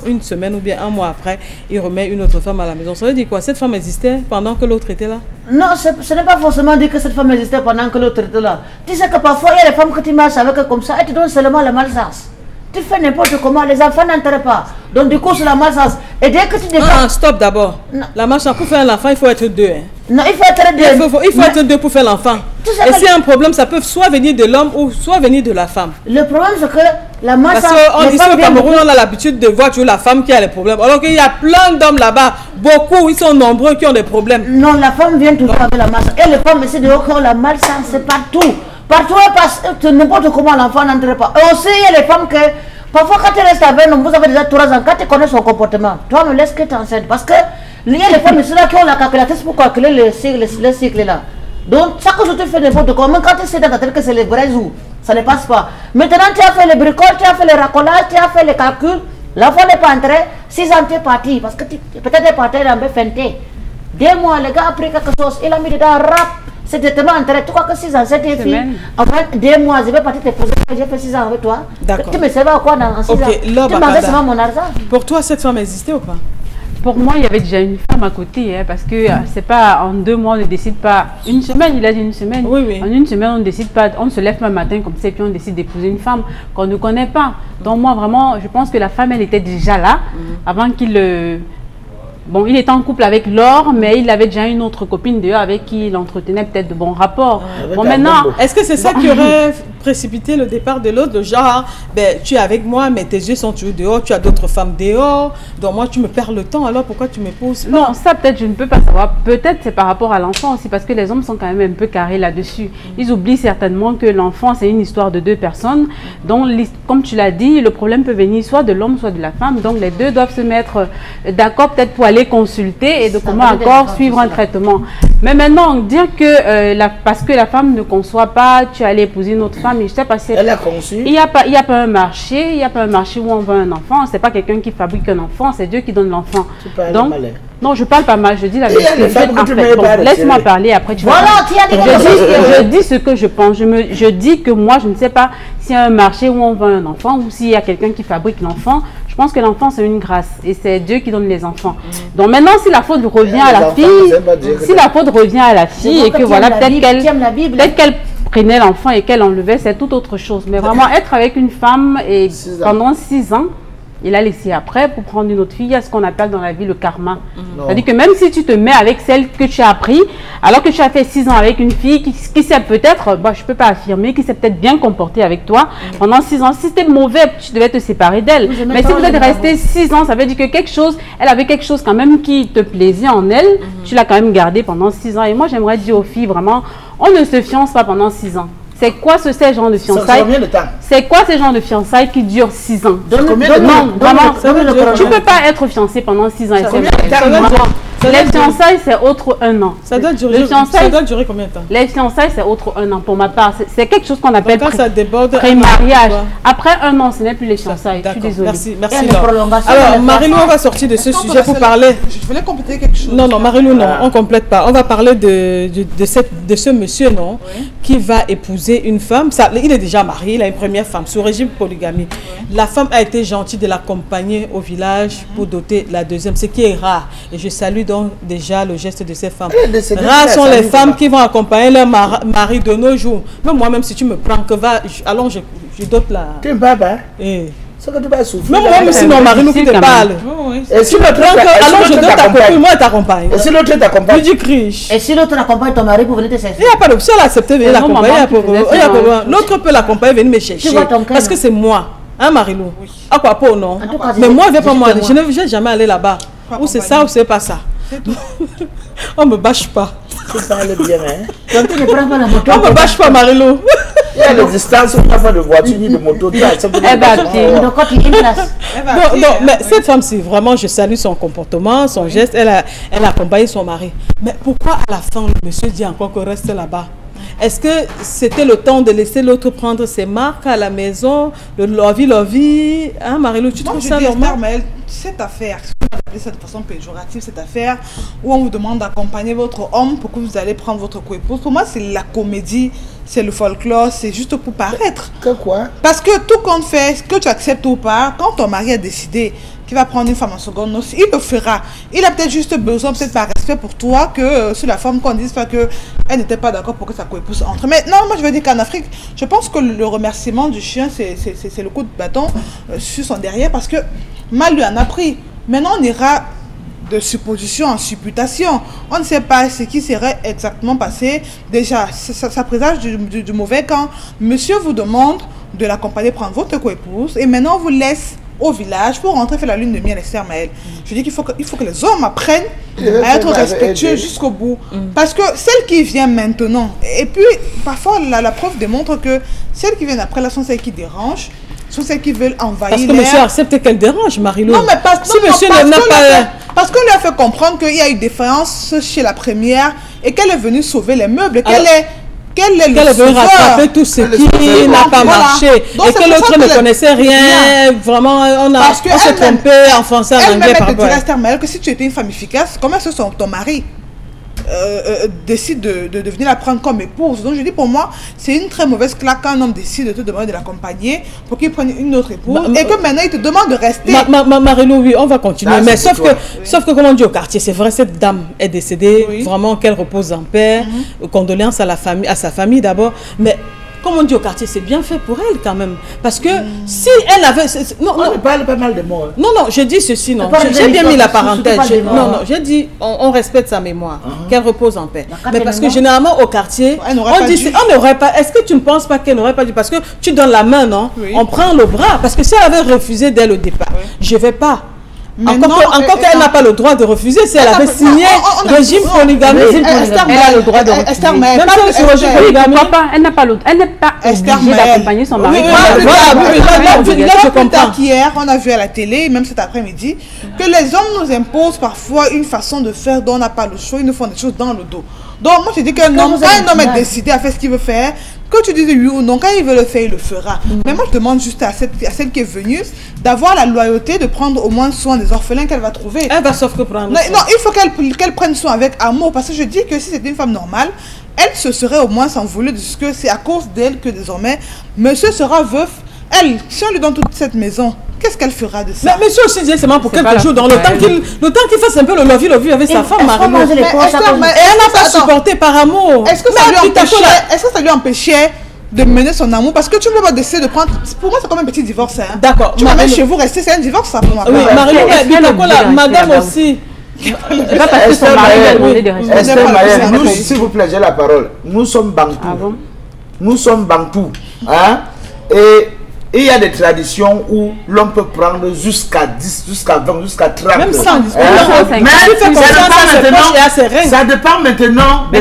une semaine ou bien un mois après. Il remet une autre femme à la maison. Ça veut dire quoi? Cette femme existait pendant que l'autre était là?
Non, ce n'est pas forcément dire que cette femme existait pendant que l'autre était là. Tu sais que parfois, il y a des femmes que tu marches avec comme ça. Elles te donnent seulement le malchance. Tu fais n'importe comment, les enfants n'entrent pas. Donc du coup, c'est la malchance. Et dès que tu dégages...
stop d'abord. La malchance, pour faire l'enfant, il faut être deux. Hein.
Non, il faut être deux.
Il faut être deux pour faire l'enfant. Et s'il y a un problème, ça peut soit venir de l'homme ou soit venir de la femme.
Le problème, c'est que la malchance...
Parce qu'ici au Cameroun, on a l'habitude de voir toujours la femme qui a les problèmes. Alors qu'il y a plein d'hommes là-bas, beaucoup, ils sont nombreux qui ont des problèmes.
Non, la femme vient toujours avec la malchance. Et les femmes ici dehors qui ont la malchance, c'est partout. Partout, n'importe comment l'enfant n'entre pas. Et aussi, il y a les femmes que... Parfois, quand tu restes avec nous, vous avez déjà 3 ans, quand tu connais son comportement, toi, ne laisse que t'enseignes. Parce que il y a les femmes ici là qui ont la calculatrice pour calculer le cycle là. Donc, chaque jour, tu fais n'importe quoi. Même quand tu sais dans ta tête que c'est les vrais jours, ça ne passe pas. Maintenant, tu as fait le bricole, tu as fait le racolage, tu as fait les calculs. L'enfant n'est pas entré. 6 ans, tu es parti. Parce que peut-être tu es parti dans un feinté. 2 mois, le gars a pris quelque chose. Il a mis dedans rap. C'est directement entré. Tu crois que 6 ans, c'est tes filles. Enfin, 2 mois, je vais partir te poser. J'ai fait 6 ans avec toi.
D'accord.
Tu me servais à quoi dans 6 ans? Tu mangeais seulement mon argent.
Pour toi, cette femme existait ou pas?
Pour moi, il y avait déjà une femme à côté, hein, parce que c'est pas en 2 mois, on ne décide pas. Une semaine, il a dit une semaine.
Oui.
En une semaine, on ne décide pas. On se lève un matin comme ça et puis on décide d'épouser une femme qu'on ne connaît pas. Donc moi, vraiment, je pense que la femme, elle était déjà là avant qu'il... Bon, il était en couple avec Laure, mais il avait déjà une autre copine dehors avec qui il entretenait peut-être de bons rapports. Bon, maintenant...
Est-ce que c'est ça qui aurait précipité le départ de l'autre? Genre, ben, tu es avec moi, mais tes yeux sont toujours dehors, tu as d'autres femmes dehors, donc moi, tu me perds le temps, alors pourquoi tu m'épouses pas?
Non, ça peut-être, je ne peux pas savoir. Peut-être c'est par rapport à l'enfant aussi, parce que les hommes sont quand même un peu carrés là-dessus. Ils oublient certainement que l'enfant, c'est une histoire de 2 personnes. Donc, comme tu l'as dit, le problème peut venir soit de l'homme, soit de la femme. Donc, les deux doivent se mettre d'accord peut-être pour aller consulter et de comment encore suivre un traitement. Mais maintenant, dire que parce que la femme ne conçoit pas, tu allais épouser une autre femme, je sais pas si...
Elle a conçu.
Il n'y a pas un marché, il n'y a pas un marché où on veut un enfant. C'est pas quelqu'un qui fabrique un enfant, c'est Dieu qui donne l'enfant. Donc, non, non, je parle pas mal, je dis la vérité. Laisse-moi parler, après tu vas... Je dis ce que je pense. Je dis que moi, je ne sais pas s'il y a un marché où on veut un enfant ou s'il y a quelqu'un qui fabrique l'enfant. Je pense que l'enfant, c'est une grâce et c'est Dieu qui donne les enfants. Donc maintenant, si la faute revient à la fille, et que voilà, peut-être qu'elle prenait l'enfant et qu'elle enlevait, c'est toute autre chose. Mais vraiment, être avec une femme et pendant 6 ans, il a laissé après pour prendre une autre fille. Il y a ce qu'on appelle dans la vie le karma. C'est-à-dire que même si tu te mets avec celle que tu as appris, alors que tu as fait 6 ans avec une fille qui s'est peut-être, je ne peux pas affirmer, qui s'est peut-être bien comportée avec toi pendant 6 ans. Si c'était mauvais, tu devais te séparer d'elle. Mais si vous êtes resté 6 ans, ça veut dire que elle avait quelque chose quand même qui te plaisait en elle. Tu l'as quand même gardé pendant 6 ans. Et moi, j'aimerais dire aux filles, vraiment, on ne se fiance pas pendant 6 ans. C'est quoi ces genres de fiançailles? C'est quoi ces genres de fiançailles qui durent 6 ans? Non, vraiment, tu ne peux pas être fiancé pendant 6 ans. Les fiançailles, c'est autre 1 an.
Ça doit durer combien de temps? Les fiançailles, c'est autre 1 an. Pour ma part, c'est quelque chose qu'on appelle pré-mariage. Après 1 an, ce n'est plus les fiançailles. Je suis désolée. Merci. Alors, Marilou, on va sortir de ce sujet pour parler.
Je voulais compléter quelque chose.
Non, Marilou, non, on ne complète pas. On va parler de ce monsieur, non, qui va épouser une femme. Il est déjà marié, il a une première femme sous régime polygamie. La femme a été gentille de l'accompagner au village pour doter la deuxième, ce qui est rare. Et je salue donc déjà le geste de ces femmes. Rares sont les femmes qui vont accompagner leur mari de nos jours. Même moi-même, si tu me prends, allons, je dote la...
Tu es un baba. C'est que tu vas souffrir.
Même moi, si mon mari nous qui te parle. Et si tu me prends, allons, je dote ta copine, moi, elle t'accompagne.
Et si l'autre t'accompagne?
Tu dis criche.
Et si l'autre accompagne ton mari pour venir te chercher?
Il n'y a pas d'option, elle a accepté de venir l'accompagner. L'autre peut l'accompagner, venir me chercher. Parce que c'est moi. Hein, Marilou? À quoi pas, non? Mais moi, je ne vais pas moi. Je ne vais jamais aller là-bas. Ou c'est ça, ou c'est pas ça. On me bâche pas.
Tu parles bien, hein?
Quand tu ne prends pas la moto.
On me bâche pas, Marilou.
Il y a des distances où on n'a pas de voiture ni de moto.
Non, mais cette femme-ci, vraiment, je salue son comportement, son geste. Elle a accompagné son mari. Mais pourquoi à la fin, le monsieur dit encore qu'on reste là-bas? Est-ce que c'était le temps de laisser l'autre prendre ses marques à la maison, le lovey, hein, Marilou, tu trouves ça normal?
Mais cette affaire, de cette façon péjorative, cette affaire où on vous demande d'accompagner votre homme pour que vous allez prendre votre coépouse, pour moi c'est la comédie, c'est le folklore, c'est juste pour paraître.
Que quoi?
Parce que tout compte fait, que tu acceptes ou pas, quand ton mari a décidé qu'il va prendre une femme en seconde noce, il le fera. Il a peut-être juste besoin, peut-être par respect pour toi, que sur la forme qu'on dise pas qu'elle n'était pas d'accord pour que sa coépouse entre. Mais non, moi je veux dire qu'en Afrique, je pense que le remerciement du chien, c'est le coup de bâton sur son derrière, parce que mal lui en a pris. Maintenant, on ira de supposition en supputation. On ne sait pas ce qui serait exactement passé. Déjà, ça présage du mauvais camp. Monsieur vous demande de l'accompagner prendre votre coépouse et maintenant on vous laisse au village pour rentrer faire la lune de miel, Esther Maël. Je dis qu'il faut que les hommes apprennent à être respectueux jusqu'au bout. Parce que celles qui viennent maintenant, et puis parfois la preuve démontre que celles qui viennent après là sont celles qui dérangent, sont celles qui veulent envahir.
Parce que monsieur accepte qu'elle dérange, Marilou.
Non, mais parce
si monsieur n'a pas...
Parce qu'on lui a fait comprendre qu'il y a eu défaillance chez la première et qu'elle est venue sauver les meubles, qu'elle est venue
rattraper tout ce qui n'a pas marché. Et que l'autre ne connaissait rien. Vraiment, on s'est trompé en français, en anglais.
Elle-même te dirait, Esther Maël, que si tu étais une femme efficace, comment est-ce que ton mari décide de venir la prendre comme épouse? Donc je dis, pour moi, c'est une très mauvaise claque quand un homme décide de te demander de l'accompagner pour qu'il prenne une autre épouse et que maintenant il te demande de rester.
Marilou, oui, on va continuer. Mais sauf que, comme on dit au quartier, c'est vrai, cette dame est décédée, vraiment qu'elle repose en paix. Condoléances à sa famille d'abord. Mais comme on dit au quartier, c'est bien fait pour elle quand même. Parce que si elle avait...
On parle pas mal de mots. Hein.
Non, je dis ceci, non. J'ai bien mis la parenthèse. J'ai dit, on respecte sa mémoire, qu'elle repose en paix. Mais parce que généralement au quartier, on dit, on n'aurait pas... Est-ce que tu ne penses pas qu'elle n'aurait pas dû? Parce que tu donnes la main, non? On prend le bras. Parce que si elle avait refusé dès le départ, je ne vais pas. Encore qu'elle n'a pas le droit de refuser, si elle avait signé régime polygamie, elle a le droit de refuser. Même si c'est régime polygamie,
elle n'a pas obligée d'accompagner son mari.
Là, je comprends qu'hier, on a vu à la télé, même cet après-midi, que les hommes nous imposent parfois une façon de faire dont on n'a pas le choix, ils nous font des choses dans le dos. Donc moi je dis qu'un homme, quand un homme est décidé à faire ce qu'il veut faire, que tu dises oui ou non, quand il veut le faire, il le fera. Mais moi je demande juste à celle qui est venue d'avoir la loyauté de prendre au moins soin des orphelins qu'elle va trouver.
Elle va sauf que prendre
non, il faut qu'elle prenne soin avec amour, parce que je dis que si c'était une femme normale, elle se serait au moins s'en voulu de ce que c'est à cause d'elle que désormais monsieur sera veuf. Elle, si on lui donne toute cette maison, qu'est-ce qu'elle fera de ça?
Mais monsieur aussi dit seulement pour quelques jours, dans le temps qu'il fasse un peu le lovey avec sa femme, Marilou. Et elle n'a pas supporté par amour.
Est-ce que ça lui empêchait de mener son amour parce que tu ne peux pas décider de prendre. Pour moi, c'est comme un petit divorce. Hein.
D'accord.
Tu m'amènes chez vous, rester, c'est un divorce, ça pour moi.
Oui, Marie-Lou, madame aussi.
C'est pas parce que son mari a demandé de rester.
Esther Mayer, nous, s'il vous plaît, j'ai la parole. Nous sommes Bantou.
Ah bon?
Nous sommes Bantou. Hein? Et il y a des traditions où l'on peut prendre jusqu'à 10, jusqu'à 20, jusqu'à 30.
Même 100.
Mais ça dépend maintenant de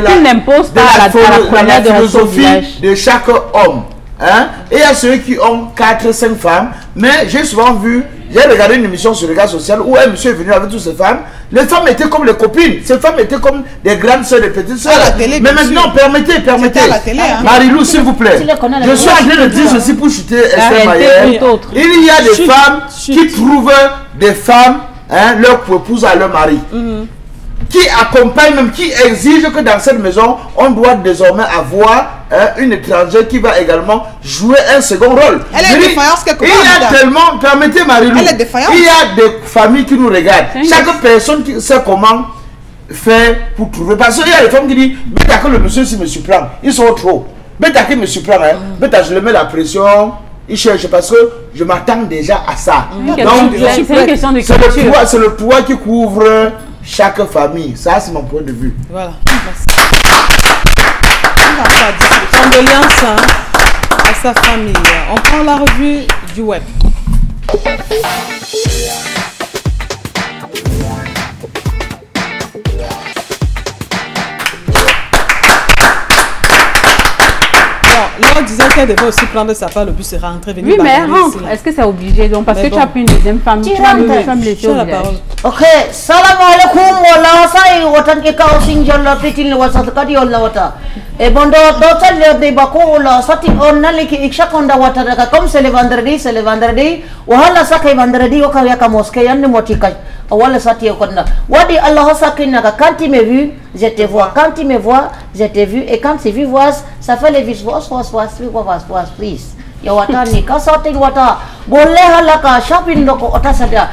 la philosophie de chaque homme. Hein? Et il y a ceux qui ont 4-5 femmes. Mais j'ai souvent vu, j'ai regardé une émission sur le regard social où un monsieur est venu avec toutes ses femmes. Les femmes étaient comme les copines. Ces femmes étaient comme des grandes soeurs, des petites soeurs. Mais maintenant, permettez.
À la télé, hein.
Marie-Lou, s'il vous plaît. Je suis en train de dire ceci pour chuter Esther Mayer. Il y a des femmes qui trouvent des femmes, hein, leur épouse à leur mari. Qui accompagne même, qui exige que dans cette maison, on doit désormais avoir une étrangère qui va également jouer un second rôle.
Elle est défaillante quelque part.
Il y a tellement, permettez Marie-Lou,
Elle est défaillante.
il y a des familles qui nous regardent. Chaque personne qui sait comment faire pour trouver. Parce qu'il y a des femmes qui disent, bêta que le monsieur si me surprend, ils sont trop. Bêta qu'il me surprend, hein. Bêta je le mets la pression. Il cherche parce que je m'attends déjà à ça. Donc,
c'est une question de culture.
C'est le poids qui couvre chaque famille. Ça, c'est mon point de vue.
Voilà. Condoléances à sa famille. On prend la revue du web. L'on disait qu'elle devait aussi prendre sa part, le bus sera rentré.
Oui, mais elle rentre. Est-ce que c'est obligé? Donc, parce que tu as pris une deuxième femme, tu as une femme laissée au village.
Ok, salam alaikum wala sai watan ke ka sing jalla pitin le wasat kadi olla wata. Et bon d'autres le bako la sati on nali ki iksha konda wata daga comme c'est le vendredi wala sakai vendredi o kaya ka mosquée yanne motika wala sati konda wadi Allah sakina ka quand tu me vu je te vois, quand tu me vois je te vu, et quand tu vu vois ça fait les vis was please ya wata ni ka sati wata bolle halaka shopping doko ota sada.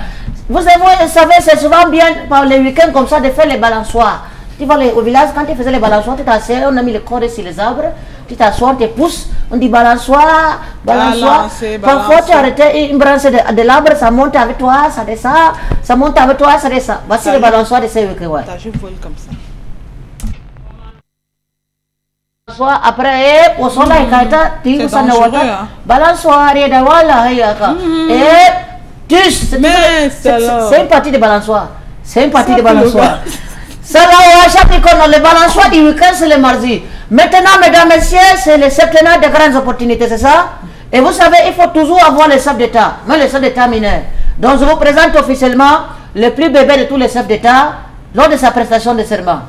Vous savez, c'est souvent bien par les week-ends comme ça de faire les balançoires. Tu vas au village, quand tu faisais les balançoires, tu t'assois, on a mis les cordes sur les arbres, tu t'assois, on te pousse, on dit balançoire. Parfois tu arrêtes une branche de l'arbre, ça monte avec toi, ça descend, ça monte avec toi, ça descend. Voici les balançoires de ces week-ends.
Je vois comme ça.
Après, au sol, tu
c'est dangereux.
Balançoire, et c'est une partie de balançoire. C'est une partie de balançoire. Le balançoire du week-end, c'est le mardi. Maintenant, mesdames, messieurs, c'est le septennat de grandes opportunités, c'est ça? Et vous savez, il faut toujours avoir les chefs d'État, même les chefs d'État mineurs. Donc, je vous présente officiellement le plus bébé de tous les chefs d'État lors de sa prestation de serment.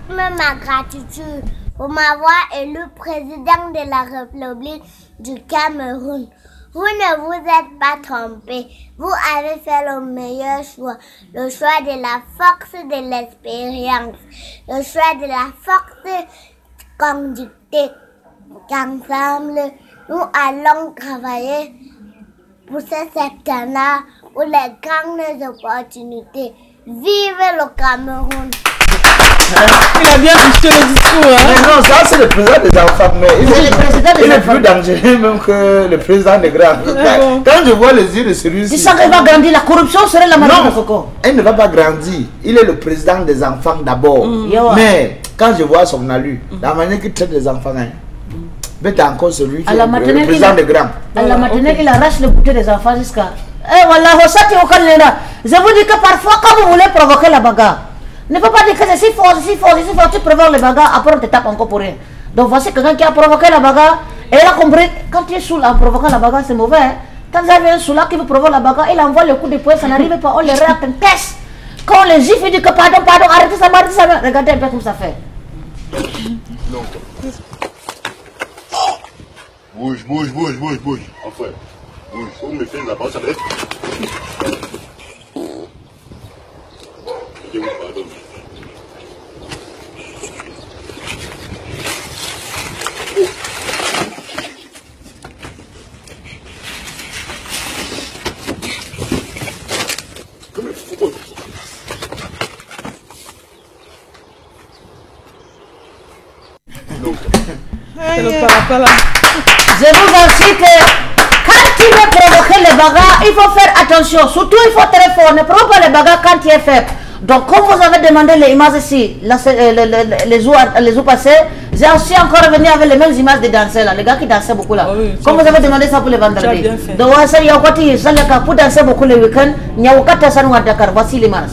Ma gratitude pour m'avoir élu président de la République du Cameroun. Vous ne vous êtes pas trompé. Vous avez fait le meilleur choix. Le choix de la force de l'expérience. Le choix de la force de conducter. Ensemble, nous allons travailler pour ce septennat, pour les grandes opportunités. Vive le Cameroun!
Il a bien boosté le discours. Hein?
Mais non, ça c'est le président des enfants. Mais il est plus dangereux même que le président des grands. Quand je vois les yeux de celui-ci.
Si ça va grandir, la corruption serait la majorité.
Non, elle ne va pas grandir. Il est le président des enfants d'abord. Mais quand je vois son allure, la manière qu'il traite les enfants, c'est encore celui qui est le président des grands.
À la matinée, il arrache le bouteille des enfants jusqu'à. Eh voilà, je vous dis que parfois, quand vous voulez provoquer la bagarre, ne peut pas dire que c'est si fort, tu provoques le bagarre, après on te tape encore pour rien. Donc voici quelqu'un qui a provoqué la bagarre, et il a compris, quand tu es saoul en provoquant la bagarre, c'est mauvais. Hein? Quand vous avez un saoul qui veut provoquer la bagarre, il envoie le coup de poing, ça n'arrive pas, on le réacte un test. Quand on les gifle, il dit que pardon, arrêtez ça, regardez un peu comme ça fait.
Bouge. Enfin, bouge. Faut me faire la base avec. Je vous pardonne.
C'est le parapala.
Je vous assure que quand tu veux provoquer les bagarres, il faut faire attention. Surtout, il faut très fort. Ne provoque pas les bagarres quand tu es faible. Donc, comme vous avez demandé les images ici, les jours passés, j'ai aussi encore revenu avec les mêmes images des danseurs là, les gars qui dansaient beaucoup là.
Oui,
comme vous avez demandé ça pour les vendredis. Donc, pour danser beaucoup le week-end, voici l'image.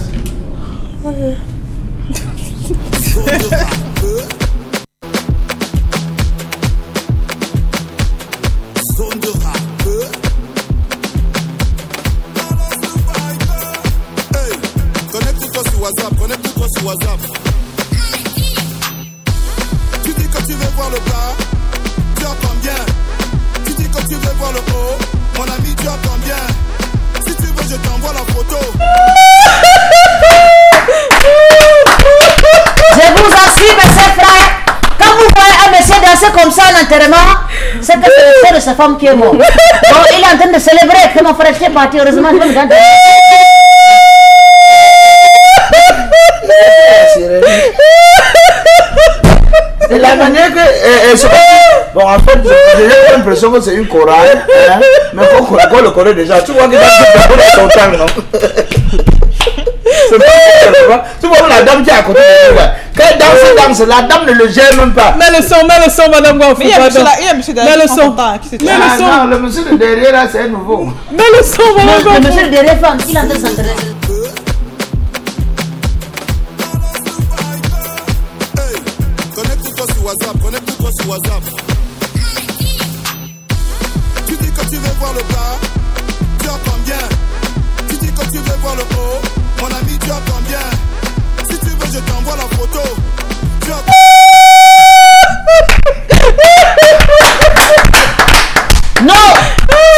Connecte-toi sur WhatsApp. Tu dis que tu veux voir le bas, tu entends bien. Tu dis que tu veux voir le haut, mon ami, tu entends bien. Si tu veux, je t'envoie la photo.
Je vous assure, mes frères, quand vous voyez un monsieur danser comme ça en enterrement, c'est que c'est le frère de sa femme qui est mort. Donc il est en train de célébrer que mon frère est parti. Heureusement, je me regarde.
C'est la manière que... bon, en fait, j'ai l'impression que c'est une chorale, hein, mais qu'on le connaît déjà. Tu vois que dans son temps, non? Tu vois la dame qui est à côté de lui, quand elle danse, la dame ne le gère même pas.
Mets le son, madame Wafou.
Il y a un monsieur derrière
le
qui
son.
Non, le monsieur de derrière là, c'est nouveau.
Mets le son, madame Wafou.
Le monsieur de derrière, il est en train de s'entraîner.
Connecte-toi sur WhatsApp, connecte-toi sur WhatsApp. Tu dis que tu veux voir le bas, tu entends bien. Tu dis que tu veux voir le haut, mon ami, tu entends bien. Si tu veux, je t'envoie la photo. Tu entends...
Non!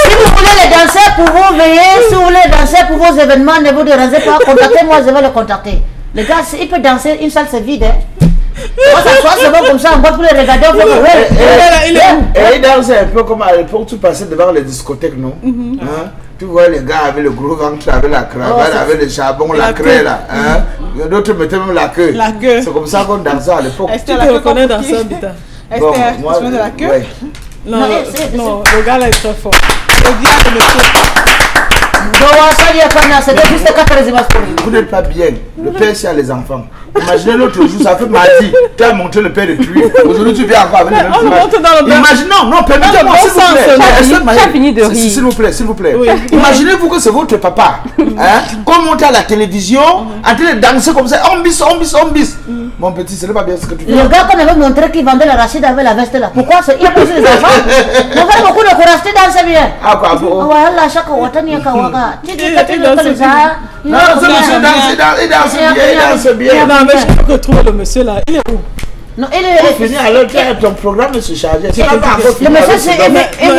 Si vous voulez les danser pour vous veiller, si vous voulez danser pour vos événements, ne vous dérangez pas, contactez-moi, je vais le contacter. Les gars, il peut danser, une salle c'est vide. Hein. On s'assoit, c'est bon comme ça, on va pour les regarder.
Et il danse un peu comme à l'époque, tu passais devant les discothèques, non? Hein? Tu vois les gars avec le gros ventre, avec la cravate, avec le charbon, la craie là. Hein? D'autres mettaient même la queue. C'est comme ça qu'on dansait à l'époque.
Tu te reconnais dans ça, Bita?
Bon,
moi, tu mets de la queue?
Ouais.
Non, le gars là est très fort.
Vous n'êtes pas bien. Le père, c'est à les enfants. Imaginez l'autre jour, ça fait mardi. Tu as montré le père de lui. Aujourd'hui, tu viens encore avec les mêmes images. Imaginez, non, permettez-moi, s'il vous plaît. S'il vous plaît, s'il vous plaît. Imaginez-vous que c'est votre papa. Qu'on monte à la télévision, en train de danser comme ça. On bis. Mon petit, ce n'est pas bien ce que tu fais.
Le gars qu'on avait montré qui vendait la rachide avec la veste là. Pourquoi il a posé les enfants? On fait beaucoup de courage, tu danses bien.
Ah quoi, bon.
Voilà, chaque watani kawaga. Tu dis que tu
Non, ce monsieur danse bien.
Non, mais je peux retrouver le monsieur là. Il est où?
Non, il est
fini alors ton programme se charge.
Le monsieur, c'est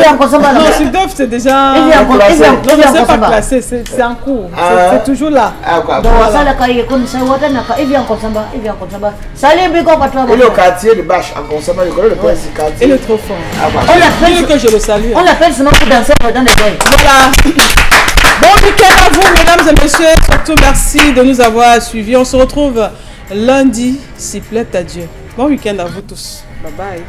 en Kosamba.
Non, Sudef, c'est déjà.
Il vient en
pas classé, c'est en cours. C'est toujours là.
Salut, Bigo, patron.
Il est au quartier de Bâche, en Kosamba. Il connaît le quartier.
Il est trop fort.
On
que je le salue.
On l'appelle sinon pour danser dans les boys.
Voilà. Bon week-end à vous, mesdames et messieurs. Surtout, merci de nous avoir suivis. On se retrouve lundi, s'il plaît à Dieu. Bon week-end à vous tous. Bye bye.